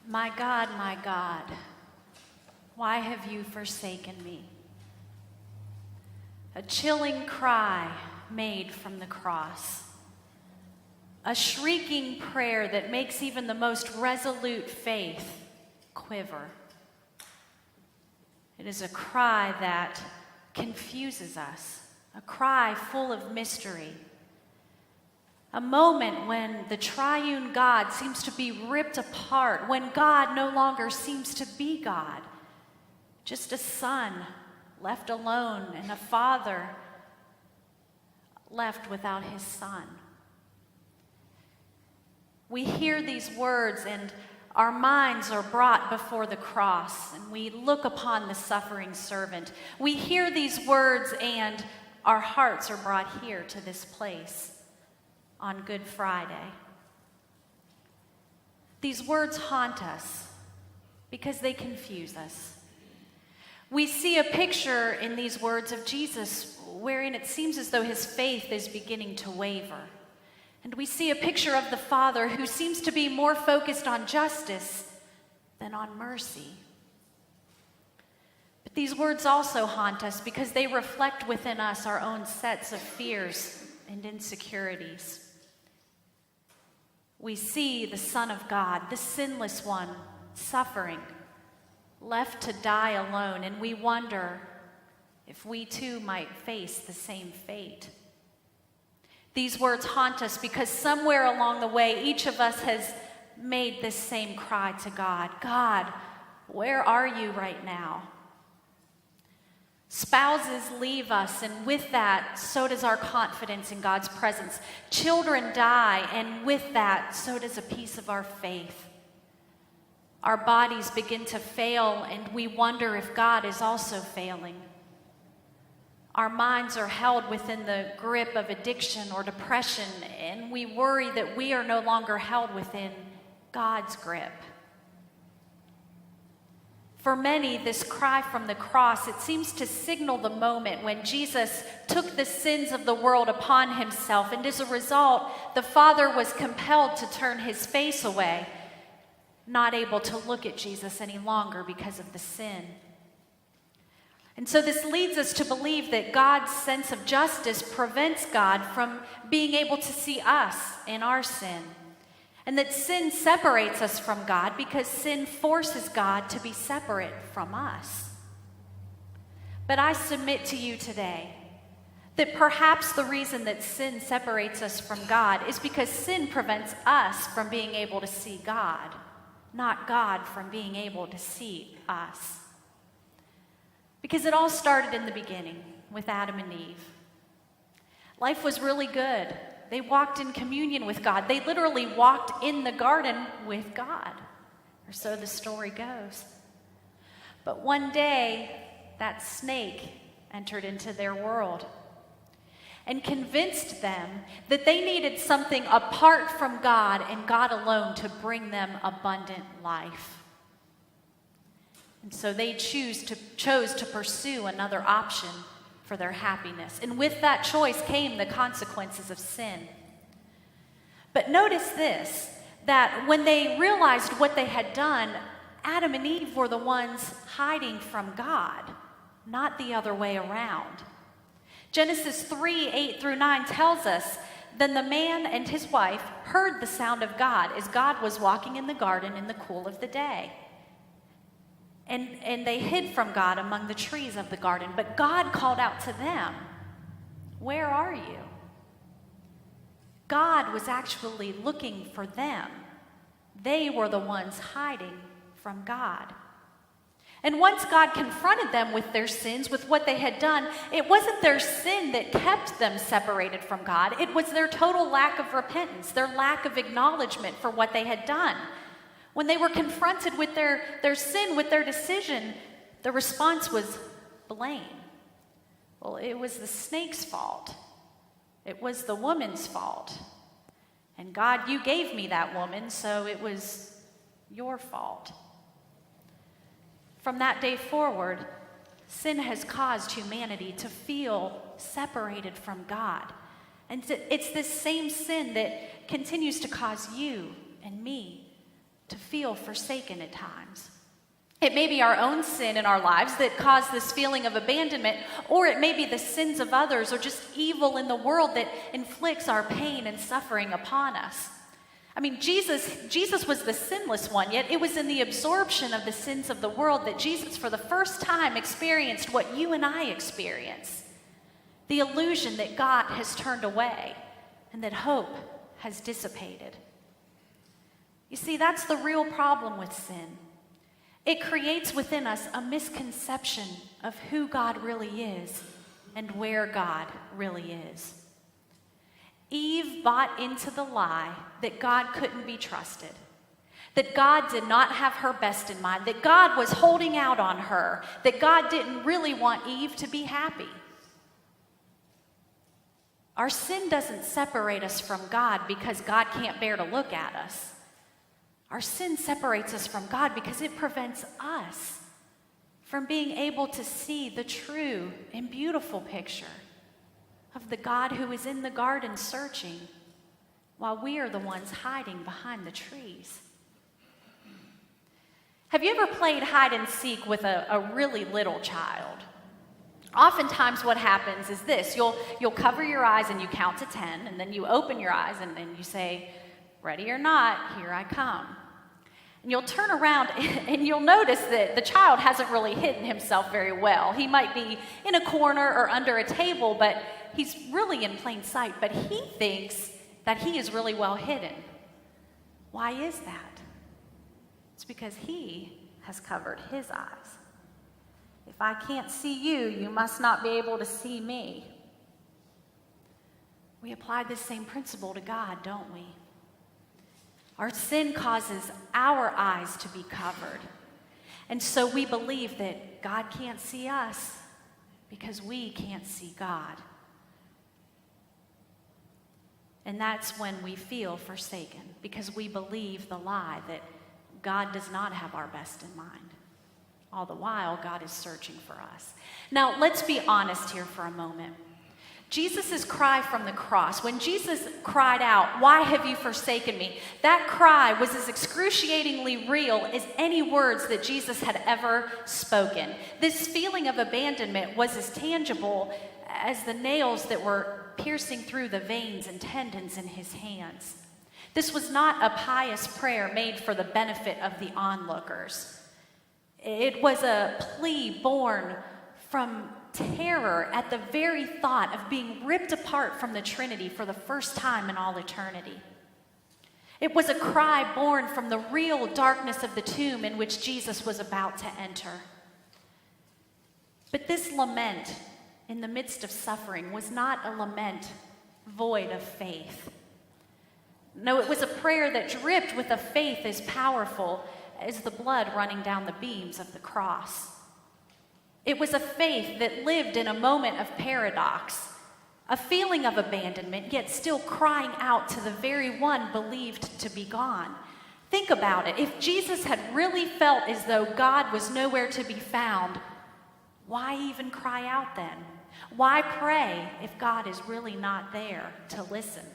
my God, why have you forsaken me? A chilling cry made from the cross. A shrieking prayer that makes even the most resolute faith quiver. It is a cry that confuses us, a cry full of mystery. A moment when the triune God seems to be ripped apart, when God no longer seems to be God. Just a son left alone and a father left without his son. We hear these words and our minds are brought before the cross and we look upon the suffering servant. We hear these words and our hearts are brought here to this place on Good Friday. These words haunt us because they confuse us. We see a picture in these words of Jesus wherein it seems as though his faith is beginning to waver. And we see a picture of the Father who seems to be more focused on justice than on mercy. But these words also haunt us because they reflect within us our own sets of fears and insecurities. We see the Son of God, the sinless one, suffering, left to die alone, and we wonder if we too might face the same fate. These words haunt us because somewhere along the way, each of us has made this same cry to God. God, where are you right now? Spouses leave us, and with that, so does our confidence in God's presence. Children die, and with that, so does a piece of our faith. Our bodies begin to fail, and we wonder if God is also failing. Our minds are held within the grip of addiction or depression, and we worry that we are no longer held within God's grip. For many, this cry from the cross, it seems to signal the moment when Jesus took the sins of the world upon himself, and as a result, the Father was compelled to turn his face away, not able to look at Jesus any longer because of the sin. And so this leads us to believe that God's sense of justice prevents God from being able to see us in our sin. And that sin separates us from God because sin forces God to be separate from us. But I submit to you today that perhaps the reason that sin separates us from God is because sin prevents us from being able to see God, not God from being able to see us. Because it all started in the beginning with Adam and Eve. Life was really good. They walked in communion with God. They literally walked in the garden with God, or so the story goes. But one day, that snake entered into their world and convinced them that they needed something apart from God and God alone to bring them abundant life. And so they chose to pursue another option for their happiness. And with that choice came the consequences of sin. But notice this, that when they realized what they had done, Adam and Eve were the ones hiding from God, not the other way around. Genesis 3:8-9 tells us, then the man and his wife heard the sound of God as God was walking in the garden in the cool of the day. And they hid from God among the trees of the garden. But God called out to them, where are you? God was actually looking for them. They were the ones hiding from God. And once God confronted them with their sins, with what they had done, it wasn't their sin that kept them separated from God. It was their total lack of repentance, their lack of acknowledgement for what they had done. When they were confronted with their sin, with their decision, the response was blame. Well, it was the snake's fault. It was the woman's fault. And God, you gave me that woman, so it was your fault. From that day forward, sin has caused humanity to feel separated from God. And it's this same sin that continues to cause you and me to feel forsaken at times. It may be our own sin in our lives that cause this feeling of abandonment, or it may be the sins of others or just evil in the world that inflicts our pain and suffering upon us. I mean, Jesus was the sinless one, yet it was in the absorption of the sins of the world that Jesus, for the first time, experienced what you and I experience. The illusion that God has turned away and that hope has dissipated. You see, that's the real problem with sin. It creates within us a misconception of who God really is and where God really is. Eve bought into the lie that God couldn't be trusted, that God did not have her best in mind, that God was holding out on her, that God didn't really want Eve to be happy. Our sin doesn't separate us from God because God can't bear to look at us. Our sin separates us from God because it prevents us from being able to see the true and beautiful picture of the God who is in the garden searching while we are the ones hiding behind the trees. Have you ever played hide and seek with a really little child? Oftentimes what happens is this: you'll cover your eyes and you count to 10, and then you open your eyes and then you say, "Ready or not, here I come." And you'll turn around and you'll notice that the child hasn't really hidden himself very well. He might be in a corner or under a table, but he's really in plain sight. But he thinks that he is really well hidden. Why is that? It's because he has covered his eyes. If I can't see you, you must not be able to see me. We apply this same principle to God, don't we? Our sin causes our eyes to be covered. And so we believe that God can't see us because we can't see God. And that's when we feel forsaken, because we believe the lie that God does not have our best in mind. All the while, God is searching for us. Now, let's be honest here for a moment. Jesus' cry from the cross, when Jesus cried out, "Why have you forsaken me?" that cry was as excruciatingly real as any words that Jesus had ever spoken. This feeling of abandonment was as tangible as the nails that were piercing through the veins and tendons in his hands. This was not a pious prayer made for the benefit of the onlookers. It was a plea born from terror at the very thought of being ripped apart from the Trinity for the first time in all eternity. It was a cry born from the real darkness of the tomb in which Jesus was about to enter. But this lament in the midst of suffering was not a lament void of faith. No, it was a prayer that dripped with a faith as powerful as the blood running down the beams of the cross. It was a faith that lived in a moment of paradox, a feeling of abandonment, yet still crying out to the very one believed to be gone. Think about it. If Jesus had really felt as though God was nowhere to be found, why even cry out then? Why pray if God is really not there to listen?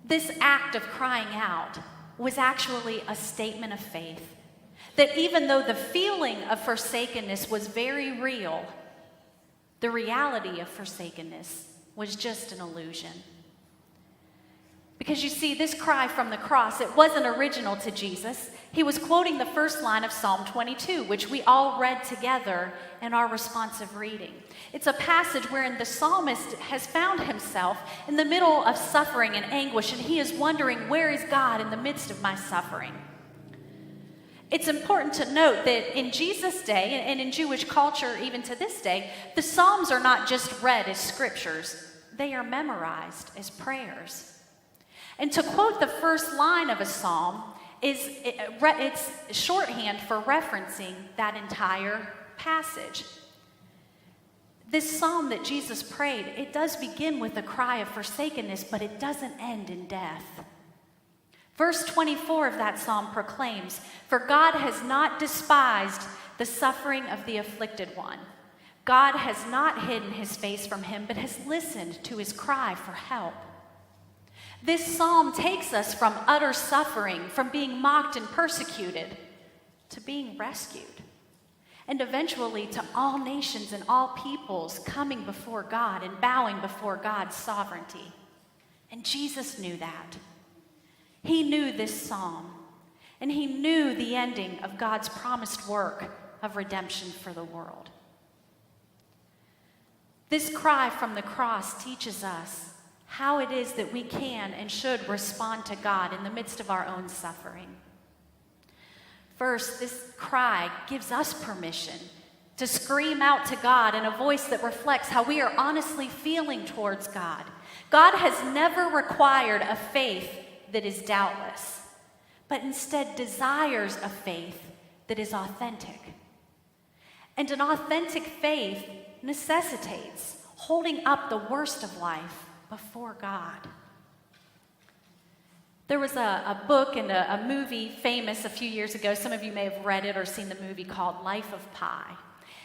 This act of crying out was actually a statement of faith. That even though the feeling of forsakenness was very real, the reality of forsakenness was just an illusion. Because you see, this cry from the cross, it wasn't original to Jesus. He was quoting the first line of Psalm 22, which we all read together in our responsive reading. It's a passage wherein the psalmist has found himself in the middle of suffering and anguish, and he is wondering, where is God in the midst of my suffering? It's important to note that in Jesus' day, and in Jewish culture even to this day, the Psalms are not just read as scriptures, they are memorized as prayers. And to quote the first line of a psalm it's shorthand for referencing that entire passage. This psalm that Jesus prayed, it does begin with a cry of forsakenness, but it doesn't end in death. Verse 24 of that psalm proclaims, "For God has not despised the suffering of the afflicted one. God has not hidden his face from him, but has listened to his cry for help." This psalm takes us from utter suffering, from being mocked and persecuted, to being rescued, and eventually to all nations and all peoples coming before God and bowing before God's sovereignty. And Jesus knew that. He knew this psalm, and he knew the ending of God's promised work of redemption for the world. This cry from the cross teaches us how it is that we can and should respond to God in the midst of our own suffering. First, this cry gives us permission to scream out to God in a voice that reflects how we are honestly feeling towards God. God has never required a faith that is doubtless, but instead desires a faith that is authentic. And an authentic faith necessitates holding up the worst of life before God. There was a book and a movie famous a few years ago. Some of you may have read it or seen the movie called Life of Pi.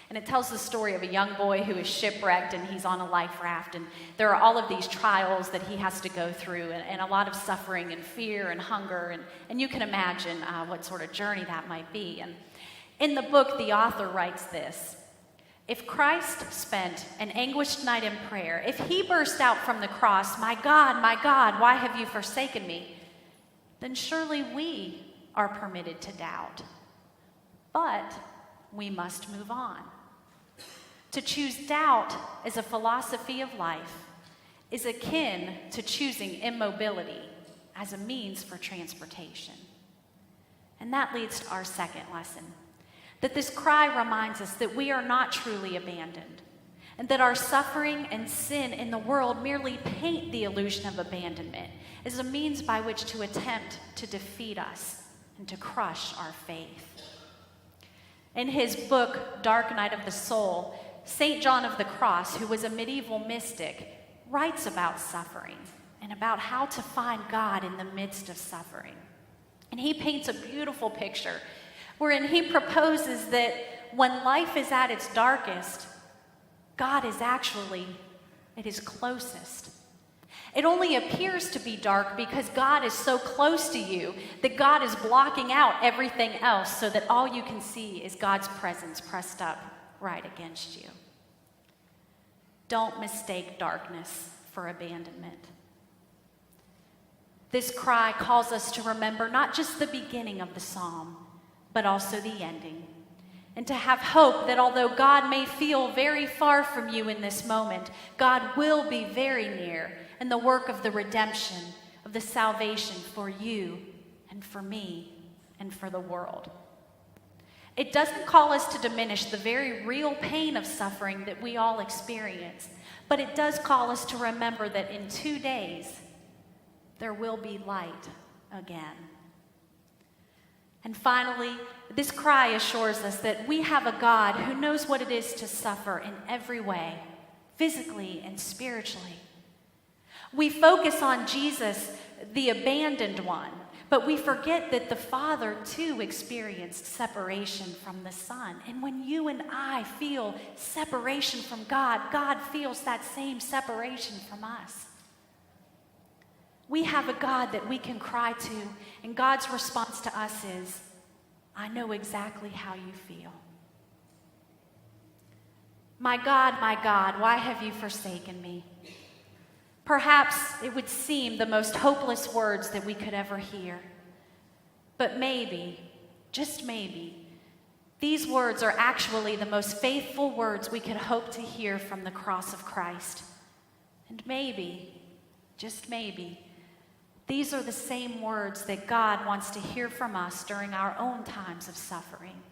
And it tells the story of a young boy who is shipwrecked and he's on a life raft. And there are all of these trials that he has to go through and a lot of suffering and fear and hunger. And you can imagine what sort of journey that might be. And in the book, the author writes this: if Christ spent an anguished night in prayer, if he burst out from the cross, my God, why have you forsaken me?" then surely we are permitted to doubt. But we must move on. To choose doubt as a philosophy of life is akin to choosing immobility as a means for transportation. And that leads to our second lesson, that this cry reminds us that we are not truly abandoned, and that our suffering and sin in the world merely paint the illusion of abandonment as a means by which to attempt to defeat us and to crush our faith. In his book, Dark Night of the Soul, St. John of the Cross, who was a medieval mystic, writes about suffering and about how to find God in the midst of suffering. And he paints a beautiful picture wherein he proposes that when life is at its darkest, God is actually at his closest. It only appears to be dark because God is so close to you that God is blocking out everything else so that all you can see is God's presence pressed up right against you. Don't mistake darkness for abandonment. This cry calls us to remember not just the beginning of the psalm, but also the ending. And to have hope that although God may feel very far from you in this moment, God will be very near in the work of the redemption, of the salvation for you and for me and for the world. It doesn't call us to diminish the very real pain of suffering that we all experience, but it does call us to remember that in 2 days, there will be light again. And finally, this cry assures us that we have a God who knows what it is to suffer in every way, physically and spiritually. We focus on Jesus, the abandoned one, but we forget that the Father too experienced separation from the Son. And when you and I feel separation from God, God feels that same separation from us. We have a God that we can cry to, and God's response to us is, "I know exactly how you feel." My God, why have you forsaken me?" Perhaps it would seem the most hopeless words that we could ever hear. But maybe, just maybe, these words are actually the most faithful words we could hope to hear from the cross of Christ. And maybe, just maybe, these are the same words that God wants to hear from us during our own times of suffering.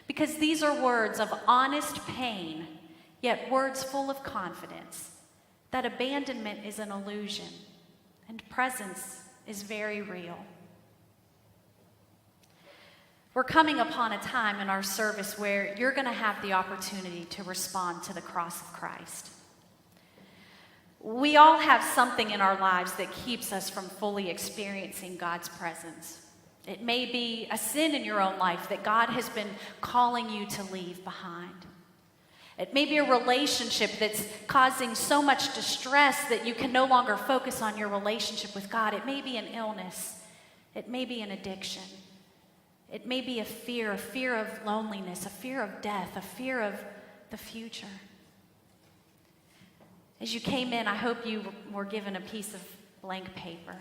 Because these are words of honest pain, yet words full of confidence that abandonment is an illusion and presence is very real. We're coming upon a time in our service where you're going to have the opportunity to respond to the cross of Christ. We all have something in our lives that keeps us from fully experiencing God's presence. It may be a sin in your own life that God has been calling you to leave behind. It may be a relationship that's causing so much distress that you can no longer focus on your relationship with God. It may be an illness. It may be an addiction. It may be a fear of loneliness, a fear of death, a fear of the future. As you came in, I hope you were given a piece of blank paper.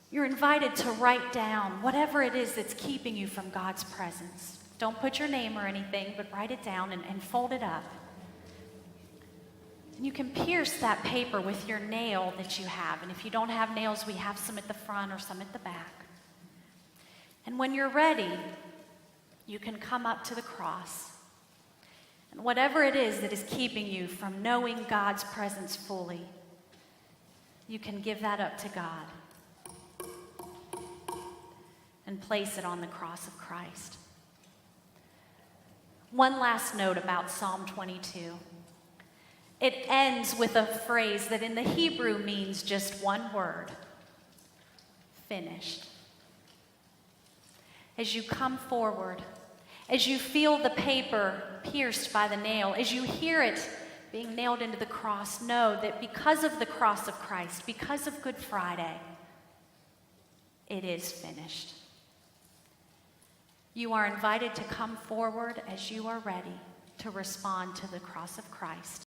You're invited to write down whatever it is that's keeping you from God's presence. Don't put your name or anything, but write it down and fold it up. And you can pierce that paper with your nail that you have. And if you don't have nails, we have some at the front or some at the back. And when you're ready, you can come up to the cross. And whatever it is that is keeping you from knowing God's presence fully, you can give that up to God and place it on the cross of Christ. One last note about Psalm 22. It ends with a phrase that in the Hebrew means just one word: finished. As you come forward, as you feel the paper pierced by the nail, as you hear it being nailed into the cross, know that because of the cross of Christ, because of Good Friday, it is finished. You are invited to come forward as you are ready to respond to the cross of Christ.